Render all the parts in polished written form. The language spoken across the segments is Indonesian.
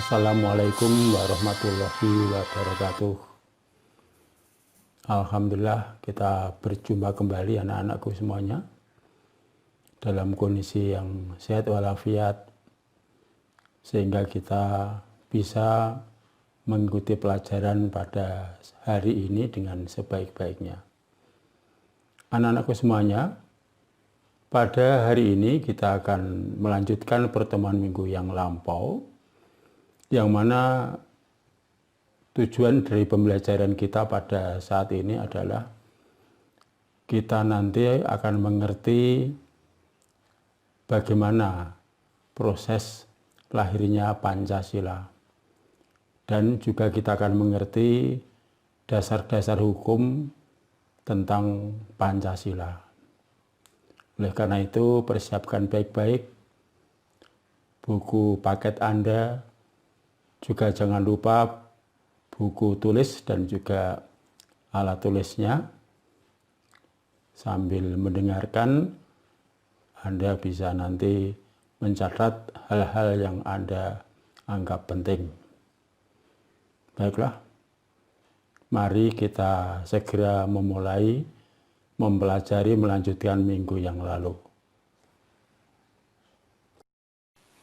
Assalamualaikum warahmatullahi wabarakatuh. Alhamdulillah kita berjumpa kembali anak-anakku semuanya dalam kondisi yang sehat walafiat, sehingga kita bisa mengikuti pelajaran pada hari ini dengan sebaik-baiknya. Anak-anakku semuanya, pada hari ini kita akan melanjutkan pertemuan minggu yang lampau, yang mana tujuan dari pembelajaran kita pada saat ini adalah kita nanti akan mengerti bagaimana proses lahirnya Pancasila, dan juga kita akan mengerti dasar-dasar hukum tentang Pancasila. Oleh karena itu, persiapkan baik-baik buku paket Anda, juga jangan lupa buku tulis dan juga alat tulisnya. Sambil mendengarkan, Anda bisa nanti mencatat hal-hal yang Anda anggap penting. Baiklah, mari kita segera memulai mempelajari melanjutkan minggu yang lalu.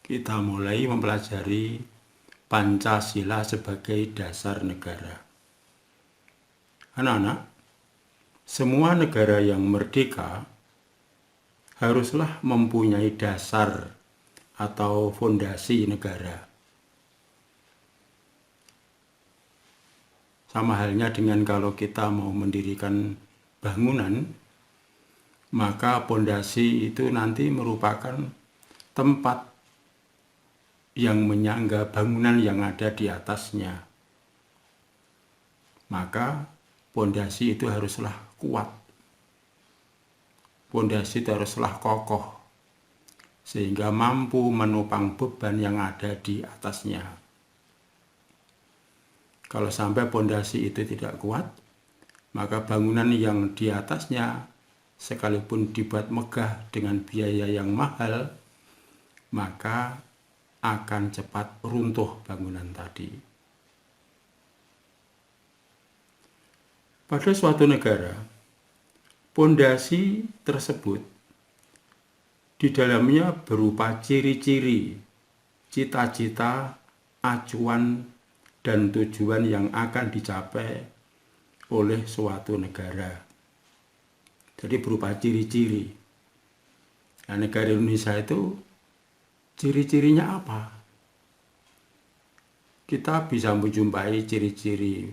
Kita mulai mempelajari Pancasila sebagai dasar negara. Anak-anak, semua negara yang merdeka haruslah mempunyai dasar atau fondasi negara. Sama halnya dengan kalau kita mau mendirikan bangunan, maka fondasi itu nanti merupakan tempat yang menyangga bangunan yang ada di atasnya. Maka fondasi itu haruslah kuat. Fondasi itu haruslah kokoh, sehingga mampu menopang beban yang ada di atasnya. Kalau sampai fondasi itu tidak kuat, maka bangunan yang di atasnya sekalipun dibuat megah dengan biaya yang mahal, maka akan cepat runtuh bangunan tadi. Pada suatu negara, fondasi tersebut di dalamnya berupa ciri-ciri, cita-cita, acuan, dan tujuan yang akan dicapai oleh suatu negara. Jadi berupa ciri-ciri. Nah, negara Indonesia itu ciri-cirinya apa? Kita bisa menjumpai ciri-ciri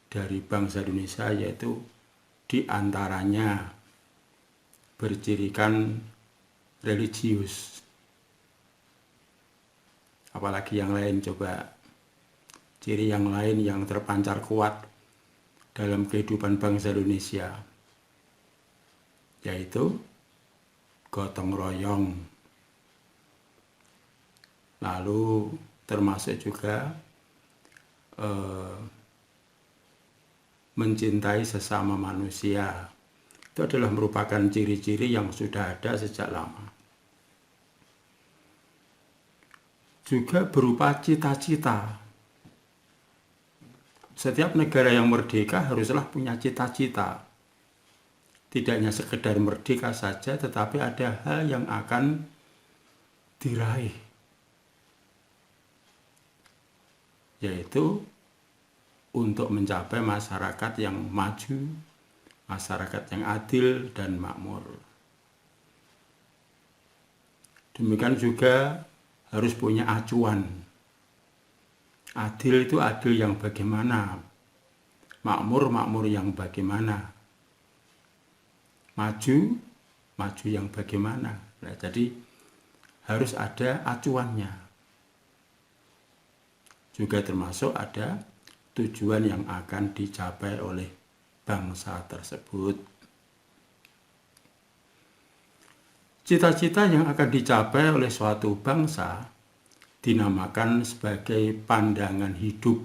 dari bangsa Indonesia, yaitu diantaranya bercirikan religius. Apalagi yang lain coba, ciri yang lain yang terpancar kuat dalam kehidupan bangsa Indonesia, yaitu gotong royong. Lalu termasuk juga mencintai sesama manusia. Itu adalah merupakan ciri-ciri yang sudah ada sejak lama. Juga berupa cita-cita. Setiap negara yang merdeka haruslah punya cita-cita. Tidak hanya sekedar merdeka saja, tetapi ada hal yang akan diraih, yaitu untuk mencapai masyarakat yang maju, masyarakat yang adil dan makmur. Demikian juga harus punya acuan. Adil itu adil yang bagaimana? Makmur yang bagaimana? Maju yang bagaimana? Nah, jadi harus ada acuannya. Juga termasuk ada tujuan yang akan dicapai oleh bangsa tersebut. Cita-cita yang akan dicapai oleh suatu bangsa dinamakan sebagai pandangan hidup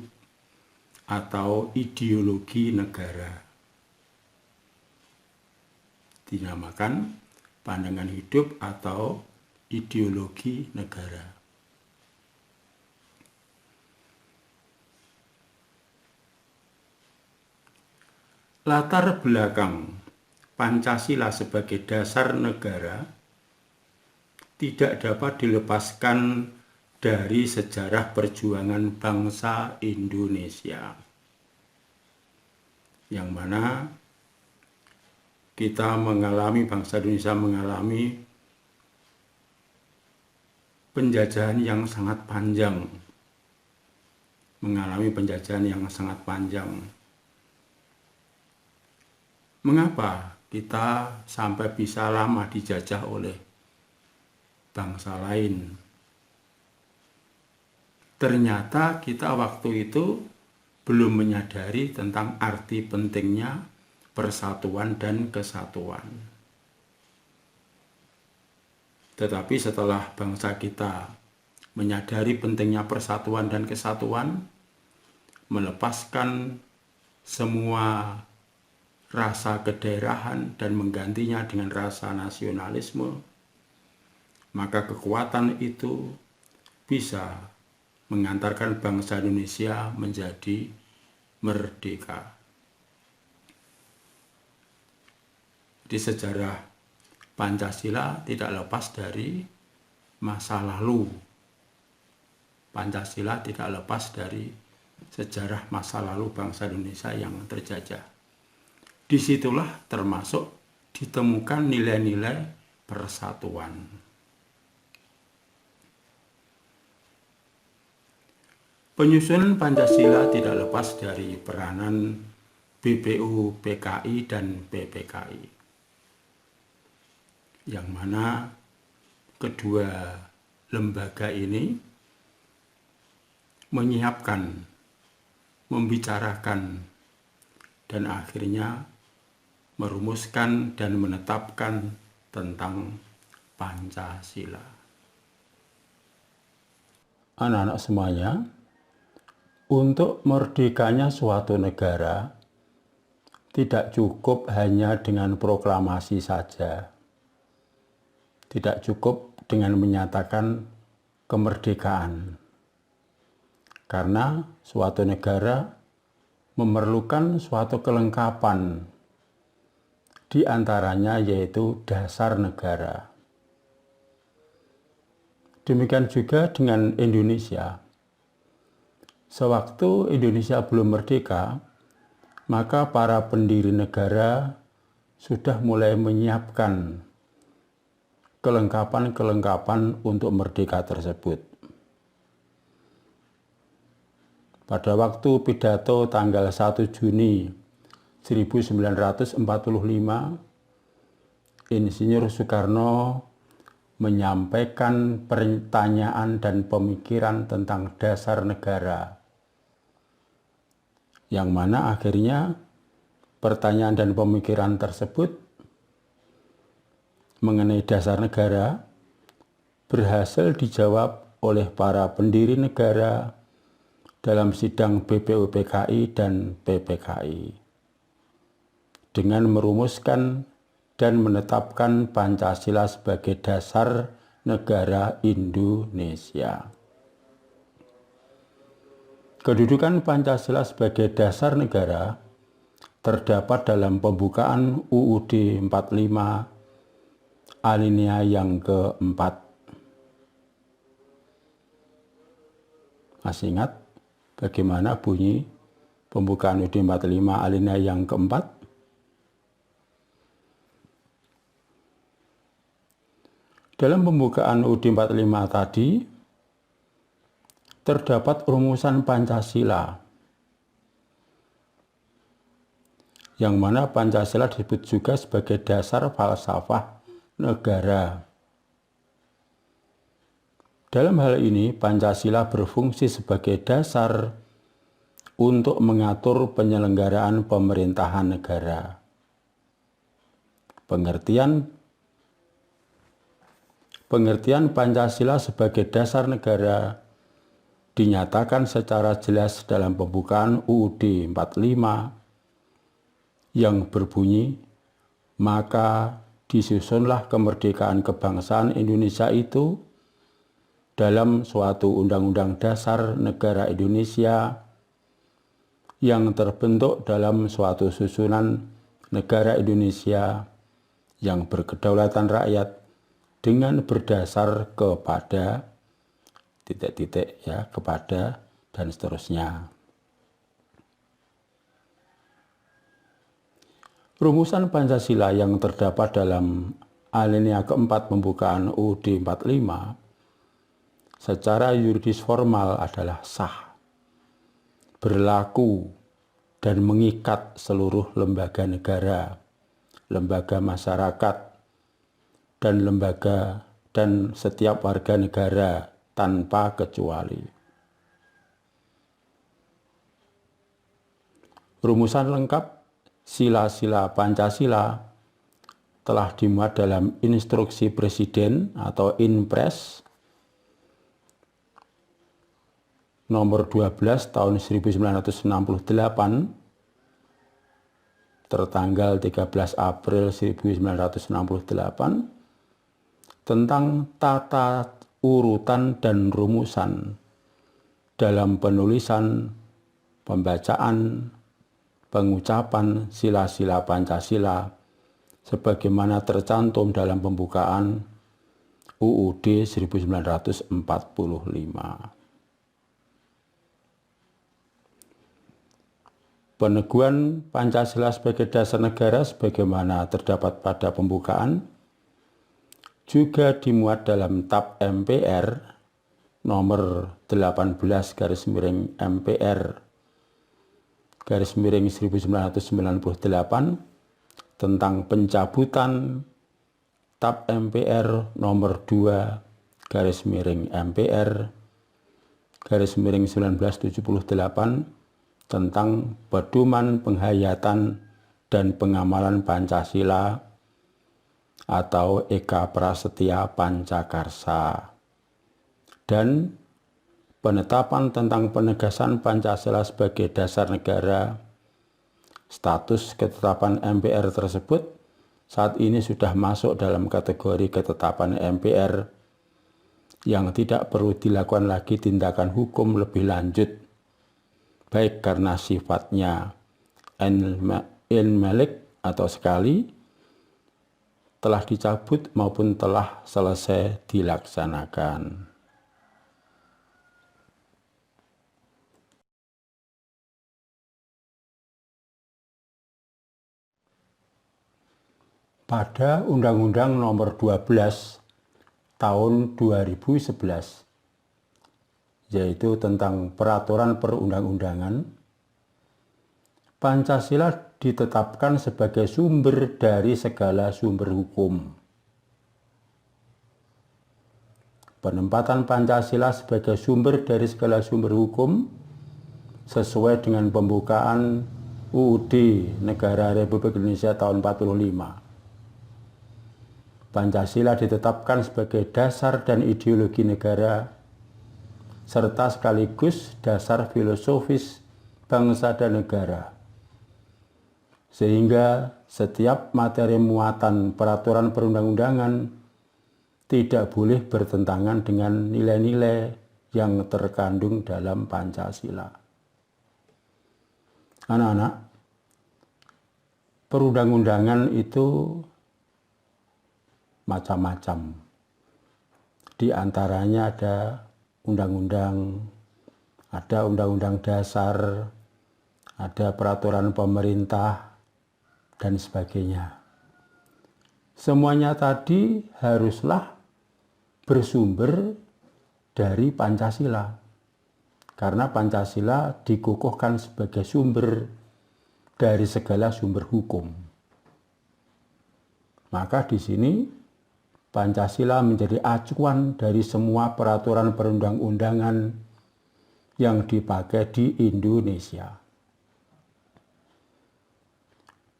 atau ideologi negara. Dinamakan pandangan hidup atau ideologi negara. Latar belakang Pancasila sebagai dasar negara tidak dapat dilepaskan dari sejarah perjuangan bangsa Indonesia, yang mana bangsa Indonesia mengalami penjajahan yang sangat panjang, Mengapa kita sampai bisa lama dijajah oleh bangsa lain? Ternyata kita waktu itu belum menyadari tentang arti pentingnya persatuan dan kesatuan. Tetapi setelah bangsa kita menyadari pentingnya persatuan dan kesatuan, melepaskan semua rasa kedaerahan dan menggantinya dengan rasa nasionalisme, maka kekuatan itu bisa mengantarkan bangsa Indonesia menjadi merdeka. Di sejarah Pancasila tidak lepas dari masa lalu. Pancasila tidak lepas dari sejarah masa lalu bangsa Indonesia yang terjajah. Disitulah termasuk ditemukan nilai-nilai persatuan. Penyusunan Pancasila tidak lepas dari peranan BPU, PKI, dan PPKI, yang mana kedua lembaga ini menyiapkan, membicarakan, dan akhirnya merumuskan dan menetapkan tentang Pancasila. Anak-anak semuanya, untuk merdekanya suatu negara tidak cukup hanya dengan proklamasi saja. Tidak cukup dengan menyatakan kemerdekaan. Karena suatu negara memerlukan suatu kelengkapan, di antaranya yaitu dasar negara. Demikian juga dengan Indonesia. Sewaktu Indonesia belum merdeka, maka para pendiri negara sudah mulai menyiapkan kelengkapan-kelengkapan untuk merdeka tersebut. Pada waktu pidato tanggal 1 Juni 1945, Insinyur Soekarno menyampaikan pertanyaan dan pemikiran tentang dasar negara, yang mana akhirnya pertanyaan dan pemikiran tersebut mengenai dasar negara berhasil dijawab oleh para pendiri negara dalam sidang BPU, PKI, dan PPKI dengan merumuskan dan menetapkan Pancasila sebagai dasar negara Indonesia. Kedudukan Pancasila sebagai dasar negara terdapat dalam pembukaan UUD 45 alinea yang keempat. Masih ingat bagaimana bunyi pembukaan UUD 45 alinea yang keempat? Dalam pembukaan UUD 45 tadi, terdapat rumusan Pancasila, yang mana Pancasila disebut juga sebagai dasar falsafah negara. Dalam hal ini, Pancasila berfungsi sebagai dasar untuk mengatur penyelenggaraan pemerintahan negara. Pengertian Pancasila sebagai dasar negara dinyatakan secara jelas dalam pembukaan UUD 45 yang berbunyi, maka disusunlah kemerdekaan kebangsaan Indonesia itu dalam suatu undang-undang dasar negara Indonesia yang terbentuk dalam suatu susunan negara Indonesia yang berkedaulatan rakyat dengan berdasar kepada titik-titik ya, kepada dan seterusnya. Rumusan Pancasila yang terdapat dalam alinea keempat pembukaan UUD 45 secara yuridis formal adalah sah, berlaku, dan mengikat seluruh lembaga negara, lembaga masyarakat, dan setiap warga negara tanpa kecuali. Rumusan lengkap sila-sila Pancasila telah dimuat dalam Instruksi Presiden atau Inpres nomor 12 tahun 1968 tertanggal 13 April 1968 tentang tata urutan dan rumusan dalam penulisan, pembacaan, pengucapan sila-sila Pancasila sebagaimana tercantum dalam pembukaan UUD 1945. Peneguhan Pancasila sebagai dasar negara sebagaimana terdapat pada pembukaan juga dimuat dalam TAP MPR nomor 18/MPR/1998 tentang pencabutan TAP MPR nomor 2/MPR/1978 tentang pedoman penghayatan dan pengamalan Pancasila atau Eka Prasetya Pancakarsa, dan penetapan tentang penegasan Pancasila sebagai dasar negara. Status ketetapan MPR tersebut saat ini sudah masuk dalam kategori ketetapan MPR yang tidak perlu dilakukan lagi tindakan hukum lebih lanjut, baik karena sifatnya in-melik atau sekali telah dicabut maupun telah selesai dilaksanakan. Pada Undang-Undang Nomor 12 Tahun 2011, yaitu tentang peraturan perundang-undangan, Pancasila ditetapkan sebagai sumber dari segala sumber hukum. Penempatan Pancasila sebagai sumber dari segala sumber hukum sesuai dengan pembukaan UUD Negara Republik Indonesia tahun 45. Pancasila ditetapkan sebagai dasar dan ideologi negara serta sekaligus dasar filosofis bangsa dan negara. Sehingga setiap materi muatan peraturan perundang-undangan tidak boleh bertentangan dengan nilai-nilai yang terkandung dalam Pancasila. Anak-anak, perundang-undangan itu macam-macam. Di antaranya ada undang-undang, ada undang-undang dasar, ada peraturan pemerintah, dan sebagainya. Semuanya tadi haruslah bersumber dari Pancasila, karena Pancasila dikukuhkan sebagai sumber dari segala sumber hukum. Maka di sini Pancasila menjadi acuan dari semua peraturan perundang-undangan yang dipakai di Indonesia.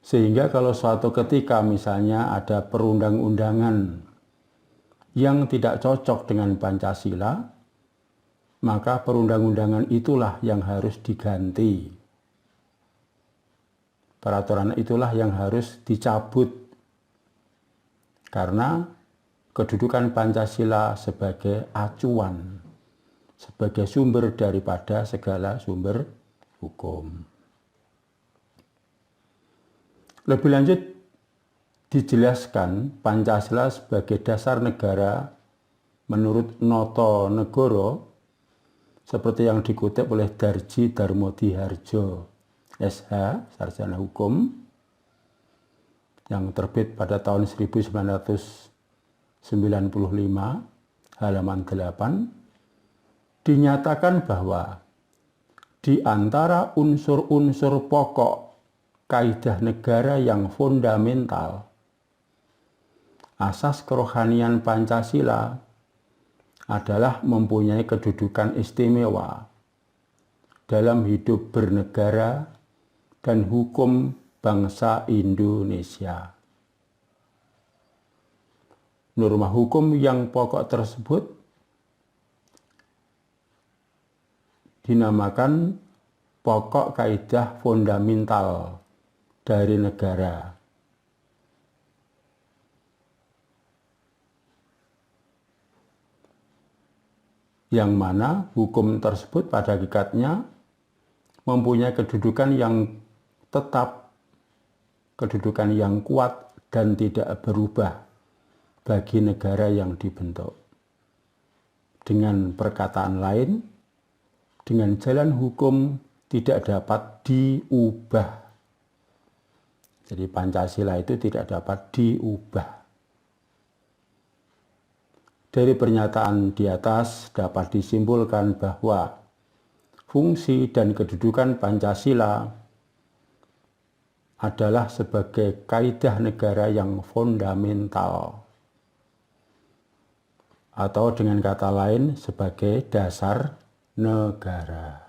Sehingga kalau suatu ketika misalnya ada perundang-undangan yang tidak cocok dengan Pancasila, maka perundang-undangan itulah yang harus diganti. Peraturan itulah yang harus dicabut. Karena kedudukan Pancasila sebagai acuan, sebagai sumber daripada segala sumber hukum. Lebih lanjut dijelaskan Pancasila sebagai dasar negara menurut Noto Negoro seperti yang dikutip oleh Darji Darmodiharjo SH, Sarjana Hukum, yang terbit pada tahun 1995, halaman 8, dinyatakan bahwa di antara unsur-unsur pokok kaidah negara yang fundamental, asas kerohanian Pancasila adalah mempunyai kedudukan istimewa dalam hidup bernegara dan hukum bangsa Indonesia. Norma hukum yang pokok tersebut dinamakan pokok kaidah fundamental dari negara. Yang mana hukum tersebut pada hakikatnya mempunyai kedudukan yang tetap, kedudukan yang kuat dan tidak berubah bagi negara yang dibentuk. Dengan perkataan lain, dengan jalan hukum tidak dapat diubah. Jadi Pancasila itu tidak dapat diubah. Dari pernyataan di atas dapat disimpulkan bahwa fungsi dan kedudukan Pancasila adalah sebagai kaidah negara yang fundamental, atau dengan kata lain sebagai dasar negara.